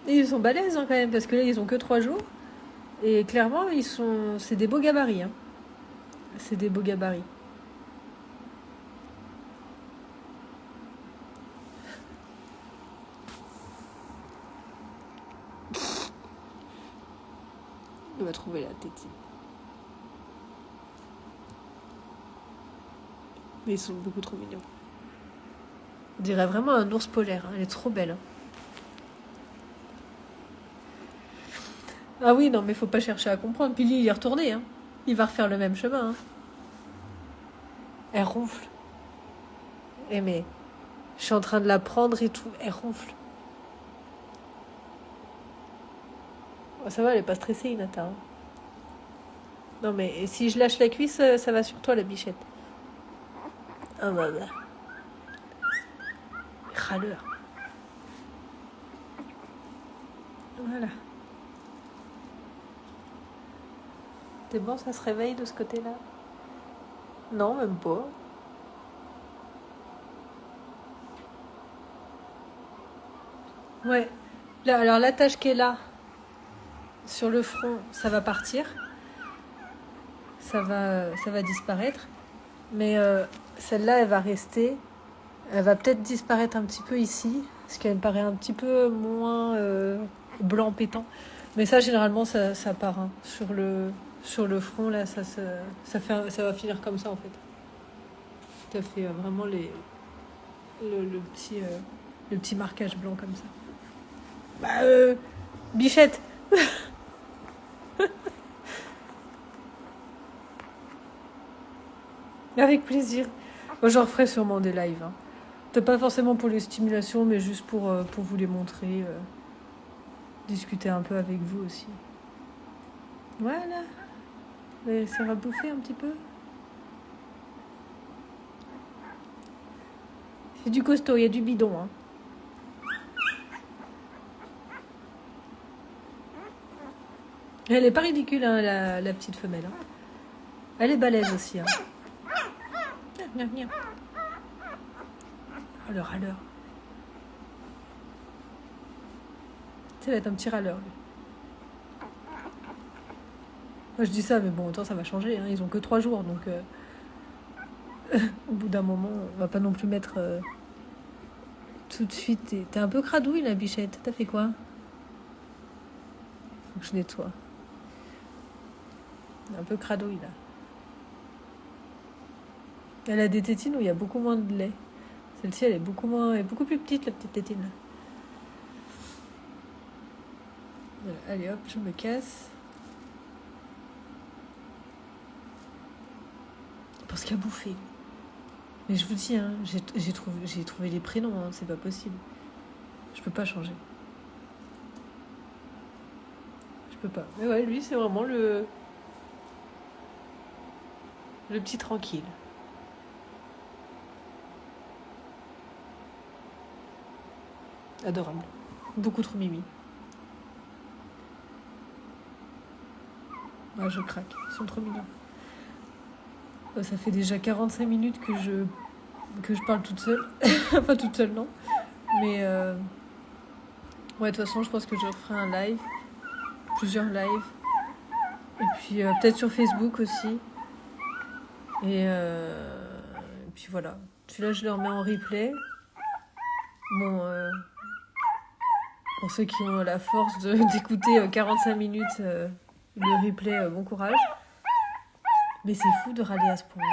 Et ils sont balèzes hein, quand même, parce que là, ils ont que 3 jours. Et clairement, c'est des beaux gabarits. Hein. C'est des beaux gabarits. On va trouver la tétine. Mais ils sont beaucoup trop mignons. On dirait vraiment un ours polaire. Hein. Elle est trop belle. Hein. Ah oui, non, mais faut pas chercher à comprendre. Puis lui, il est retourné. Hein. Il va refaire le même chemin. Hein. Elle ronfle. Eh mais, je suis en train de la prendre et tout. Elle ronfle. Oh, ça va, elle est pas stressée, Hinata. Hein. Non mais, si je lâche la cuisse, ça va sur toi, la bichette. Ah bah. Râleur. Voilà. C'est bon, ça se réveille de ce côté-là? Non, même pas. Ouais. Là, alors la tache qui est là, sur le front, ça va partir. Ça va disparaître. Mais celle-là, elle va rester. Elle va peut-être disparaître un petit peu ici, parce qu'elle me paraît un petit peu moins blanc pétant. Mais ça, généralement, ça part. Hein. Sur le front, là, ça va finir comme ça, en fait. Ça fait vraiment le petit marquage blanc comme ça. Bah, bichette. Avec plaisir. Moi, j'en referai sûrement des lives. Hein. Peut-être pas forcément pour les stimulations, mais juste pour vous les montrer. Discuter un peu avec vous aussi. Voilà. Mais ça va bouffer un petit peu. C'est du costaud, il y a du bidon. Hein. Elle est pas ridicule, hein, la petite femelle. Hein. Elle est balèze aussi. Hein. Viens. Oh, le râleur. Ça va être un petit râleur, lui. Moi, je dis ça, mais bon, autant ça va changer. Hein. Ils ont que 3 jours, donc... au bout d'un moment, on va pas non plus mettre... tout de suite... T'es un peu cradouille, la bichette. T'as fait quoi? Faut que je nettoie. Un peu cradouille, là. Elle a des tétines où il y a beaucoup moins de lait. Celle-ci, elle est beaucoup plus petite, la petite tétine. Voilà, allez hop, je me casse. Parce qu'il a bouffé. Mais je vous dis, hein, j'ai trouvé les prénoms, hein, c'est pas possible. Je peux pas changer. peux pas. Mais ouais, lui, c'est vraiment le petit tranquille. Adorable. Beaucoup trop mimi. Ah, je craque. Ils sont trop mignons. Ça fait déjà 45 minutes que je parle toute seule. Enfin, toute seule, non. Mais ouais, de toute façon, je pense que je referai un live. Plusieurs lives. Et puis peut-être sur Facebook aussi. Et puis voilà. Celui-là, je le remets en replay. Bon, pour ceux qui ont la force d'écouter 45 minutes le replay, bon courage. Mais c'est fou de râler à ce point.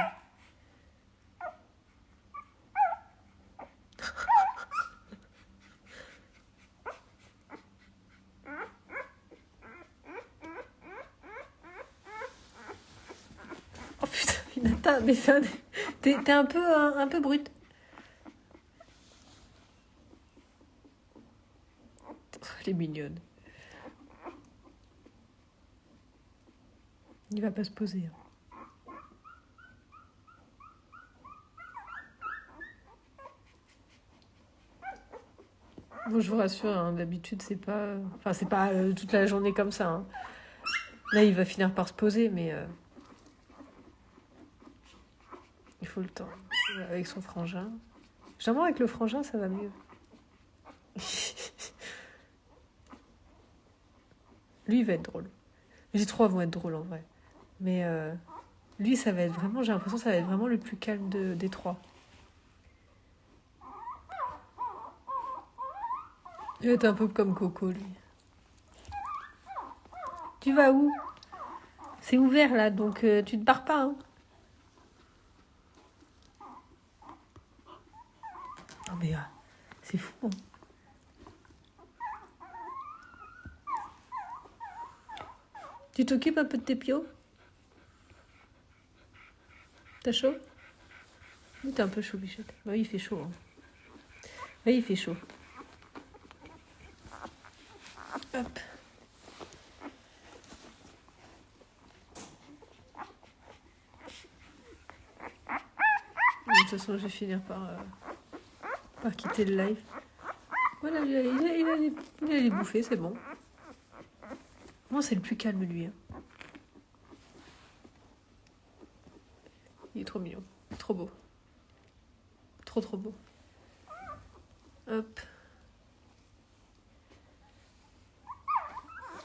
Oh putain, Hinata, mais t'es un peu brute. Elle est mignonne. Il va pas se poser. Bon, je vous rassure, hein, d'habitude, c'est pas toute la journée comme ça. Hein. Là, il va finir par se poser, mais il faut le temps. Avec son frangin. Généralement, avec le frangin, ça va mieux. Lui, il va être drôle. Les trois vont être drôles, en vrai. Mais lui, ça va être vraiment... J'ai l'impression que ça va être vraiment le plus calme des trois. Il va être un peu comme Coco, lui. Tu vas où? C'est ouvert, là, donc tu te barres pas, hein. Non, mais c'est fou, hein. Tu t'occupes un peu de tes pios? T'as chaud? Oui, t'es un peu chaud, Bichette. Oui, il fait chaud. Hein. Oui, il fait chaud. Hop. De toute façon, je vais finir par quitter le live. Voilà, il a les bouffées, c'est bon. Moi, c'est le plus calme, lui. Hein. Il est trop mignon. Trop beau. Trop beau. Hop.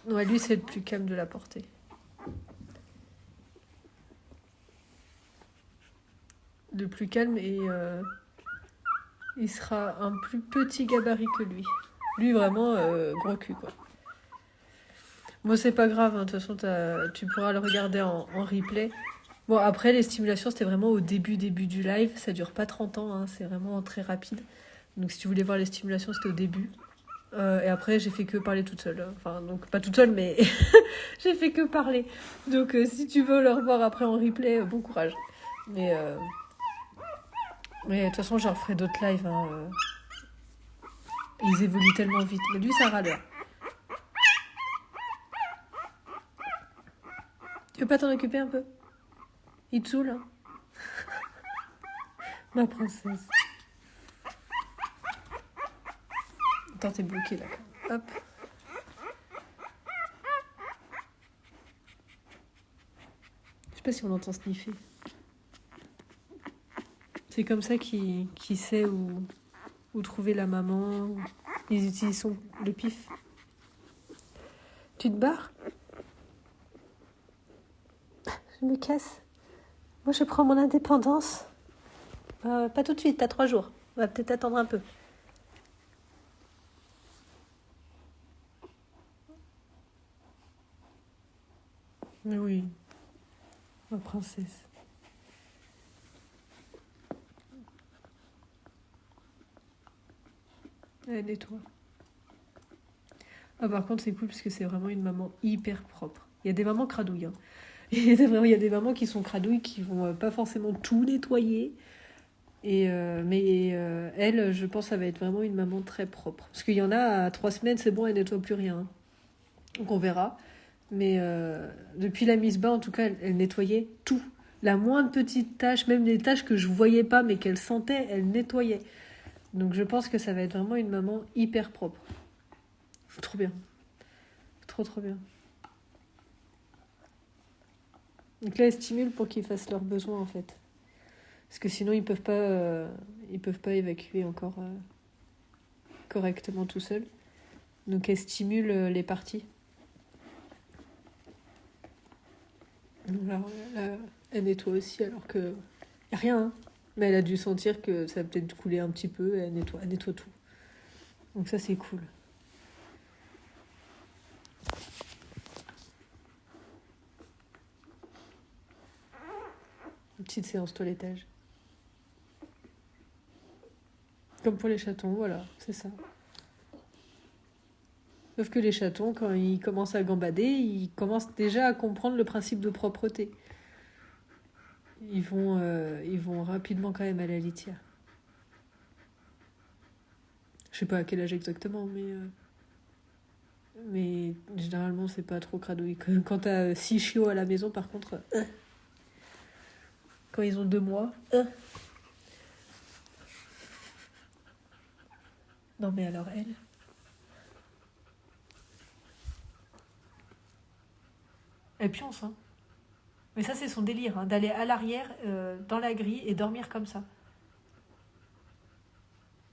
Ouais, lui, c'est le plus calme de la portée. Le plus calme et il sera un plus petit gabarit que lui. Lui, vraiment, gros cul, quoi. Moi, c'est pas grave, hein. De toute façon, tu pourras le regarder en replay. Bon, après, les stimulations, c'était vraiment au début du live. Ça dure pas 30 ans, hein. C'est vraiment très rapide. Donc, si tu voulais voir les stimulations, c'était au début. Et après, j'ai fait que parler toute seule. Enfin, donc, pas toute seule, mais j'ai fait que parler. Donc, si tu veux le revoir après en replay, bon courage. Mais de toute façon, j'en referai d'autres lives. Hein. Ils évoluent tellement vite. Mais lui, ça râle. Tu veux pas t'en occuper un peu? Il te saoule, hein? Ma princesse. Attends, t'es bloqué, d'accord. Hop. Je sais pas si on entend sniffer. C'est comme ça qu'il sait où trouver la maman. Ils utilisent le pif. Tu te barres? Je me casse. Moi, je prends mon indépendance. Pas tout de suite, t'as 3 jours. On va peut-être attendre un peu. Mais oui, ma princesse. Allez, nettoie. Ah, par contre, c'est cool parce que c'est vraiment une maman hyper propre. Il y a des mamans cradouilles. Hein. Il y a des mamans qui sont cradouilles qui vont pas forcément tout nettoyer. Mais elle, je pense, ça va être vraiment une maman très propre. Parce qu'il y en a à 3 semaines, c'est bon, elle nettoie plus rien. Donc on verra. Mais depuis la mise bas, en tout cas, elle nettoyait tout. La moindre petite tâche, même des tâches que je voyais pas mais qu'elle sentait, elle nettoyait. Donc je pense que ça va être vraiment une maman hyper propre. Trop bien. Trop trop bien. Donc là, elle stimule pour qu'ils fassent leurs besoins en fait. Parce que sinon, ils peuvent pas évacuer encore correctement tout seuls. Donc elle stimule les parties. Là, elle nettoie aussi alors que y a rien. Hein. Mais elle a dû sentir que ça a peut-être coulé un petit peu et elle nettoie tout. Donc ça c'est cool. Une petite séance toilettage. Comme pour les chatons, voilà, c'est ça. Sauf que les chatons, quand ils commencent à gambader, ils commencent déjà à comprendre le principe de propreté. Ils vont rapidement quand même à la litière. Je sais pas à quel âge exactement, mais généralement c'est pas trop cradouille. Quand t'as 6 chiots à la maison, par contre, quand ils ont 2 mois, non mais alors elle pionce, hein. Mais ça c'est son délire, hein, d'aller à l'arrière dans la grille et dormir comme ça.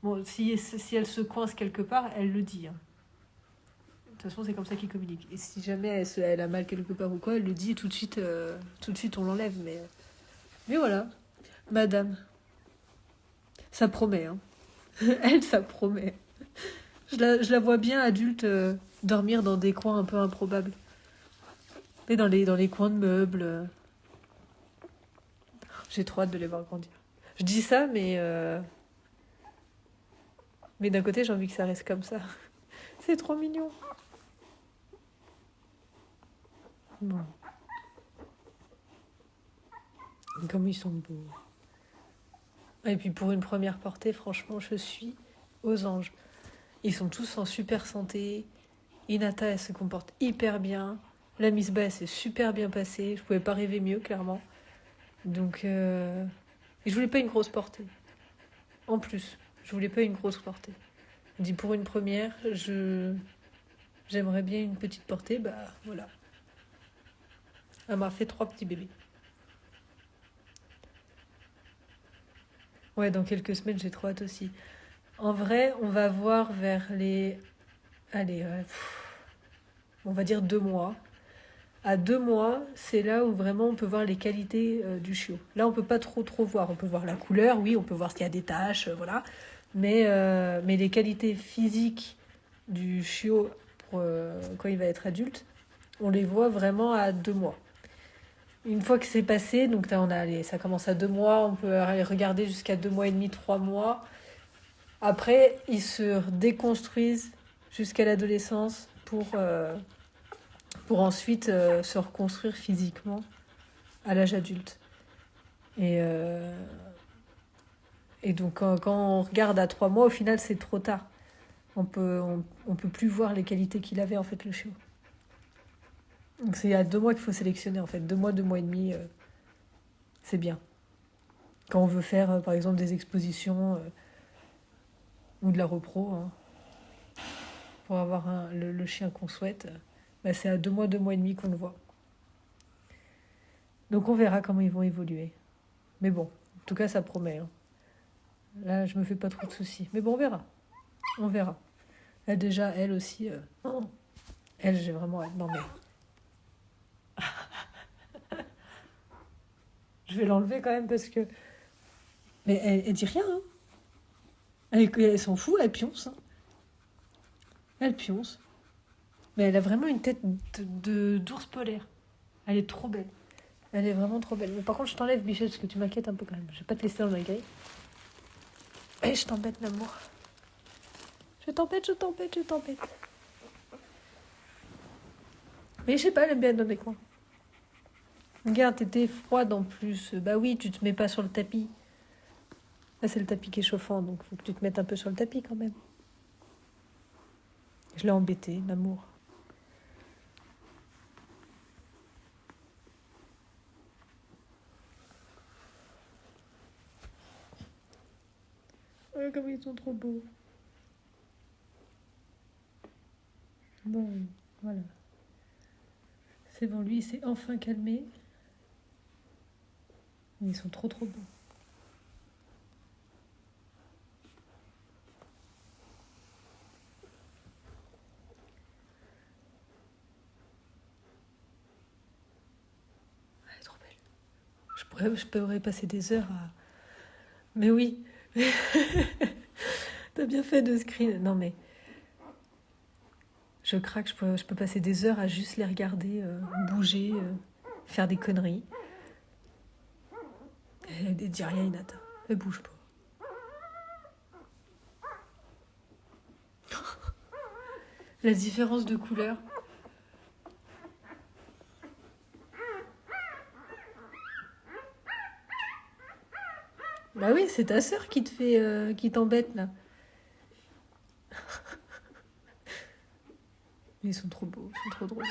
Bon, si elle se coince quelque part, elle le dit. Hein. De toute façon, c'est comme ça qu'ils communiquent. Et si jamais elle a mal quelque part ou quoi, elle le dit et tout de suite on l'enlève. Mais voilà, madame, ça promet. Hein. Elle, ça promet. Je la vois bien adulte dormir dans des coins un peu improbables. Et dans les coins de meubles. J'ai trop hâte de les voir grandir. Je dis ça, mais d'un côté, j'ai envie que ça reste comme ça. C'est trop mignon. Bon. Comme ils sont beaux. Et puis pour une première portée, franchement, je suis aux anges. Ils sont tous en super santé. Hinata, elle se comporte hyper bien. La Miss Ba, elle s'est super bien passée. Je pouvais pas rêver mieux, clairement. Donc, et je voulais pas une grosse portée. En plus, je voulais pas une grosse portée. Je dis pour une première, j'aimerais bien une petite portée. Bah voilà. Elle m'a fait 3 petits bébés. Ouais, dans quelques semaines, j'ai trop hâte aussi. En vrai, on va voir vers les... Allez, on va dire 2 mois. À 2 mois, c'est là où vraiment on peut voir les qualités du chiot. Là, on peut pas trop voir. On peut voir la couleur, oui, on peut voir s'il y a des taches, voilà. Mais les qualités physiques du chiot quand il va être adulte, on les voit vraiment à 2 mois. Une fois que c'est passé, donc là ça commence à 2 mois, on peut aller regarder jusqu'à 2 mois et demi, 3 mois. Après, ils se déconstruisent jusqu'à l'adolescence pour ensuite se reconstruire physiquement à l'âge adulte. Et donc quand on regarde à 3 mois, au final, c'est trop tard. On peut plus voir les qualités qu'il avait, en fait, le chiot. Donc c'est à 2 mois qu'il faut sélectionner, en fait. 2 mois, 2 mois et demi, c'est bien. Quand on veut faire, par exemple, des expositions ou de la repro, hein, pour avoir le chien qu'on souhaite, bah c'est à 2 mois, 2 mois et demi qu'on le voit. Donc on verra comment ils vont évoluer. Mais bon, en tout cas, ça promet. Hein. Là, je me fais pas trop de soucis. Mais bon, on verra. On verra. Là, déjà, elle aussi... Elle, j'ai vraiment hâte. Non, mais... Je vais l'enlever quand même parce que... Mais elle dit rien, hein. Elle s'en fout, elle pionce. Hein. Elle pionce. Mais elle a vraiment une tête d'ours polaire. Elle est trop belle. Elle est vraiment trop belle. Mais par contre, je t'enlève, Bichette, parce que tu m'inquiètes un peu quand même. Je vais pas te laisser dans la grille. Et je t'embête, l'amour. Je t'embête. Mais je sais pas, elle aime bien être dans des coins. Regarde, t'étais froide en plus. Bah oui, tu te mets pas sur le tapis. Là, c'est le tapis qui est chauffant, donc faut que tu te mettes un peu sur le tapis quand même. Je l'ai embêté, l'amour. Comme ils sont trop beaux. Bon, voilà. C'est bon, lui, il s'est enfin calmé. Ils sont trop beaux. Elle est trop belle. Je pourrais passer des heures à... Mais oui. T'as bien fait de screen. Non mais... Je craque, je peux passer des heures à juste les regarder, bouger, faire des conneries. Elle dit rien, Inata. Elle bouge pas. La différence de couleur. Bah oui, c'est ta sœur qui te fait, qui t'embête là. Ils sont trop beaux, ils sont trop drôles.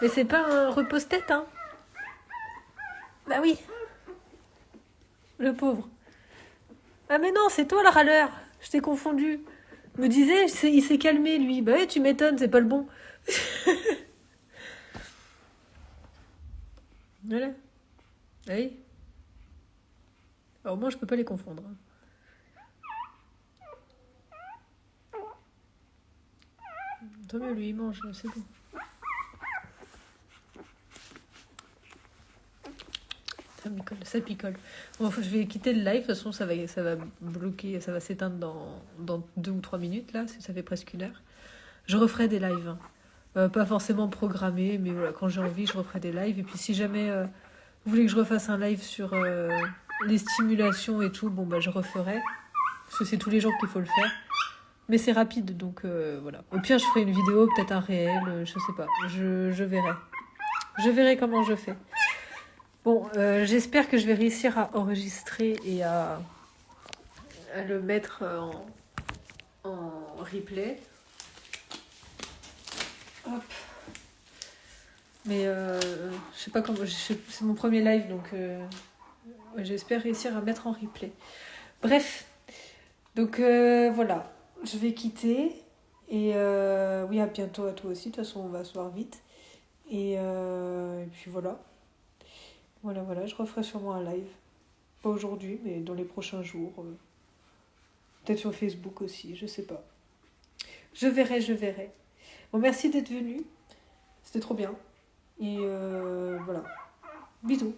Mais c'est pas un repose-tête, hein. Bah oui. Le pauvre. Ah mais non, c'est toi le râleur. Je t'ai confondu. Me disais, il s'est calmé lui. Bah ouais, tu m'étonnes, c'est pas le bon. Voilà. Ah oui. Alors moi, je peux pas les confondre. Tant mieux, lui, il mange, c'est bon. Ça picole. Bon, je vais quitter le live, de toute façon ça va bloquer, ça va s'éteindre dans 2 ou 3 minutes là, ça fait presque 1 heure. Je referai des lives, pas forcément programmés, mais voilà, quand j'ai envie je referai des lives. Et puis si jamais vous voulez que je refasse un live sur les stimulations et tout, bon bah je referai, parce que c'est tous les jours qu'il faut le faire. Mais c'est rapide, donc voilà. Au pire je ferai une vidéo, peut-être un réel, je sais pas, je verrai. Je verrai comment je fais. Bon, j'espère que je vais réussir à enregistrer et à le mettre en replay. Hop. Mais je sais pas comment... C'est mon premier live, donc j'espère réussir à mettre en replay. Bref. Donc voilà. Je vais quitter. Et oui, à bientôt à toi aussi. De toute façon, on va se voir vite. Et puis voilà. Voilà, je referai sûrement un live. Pas aujourd'hui, mais dans les prochains jours. Peut-être sur Facebook aussi, je sais pas. Je verrai. Bon, merci d'être venu. C'était trop bien. Et voilà. Bisous.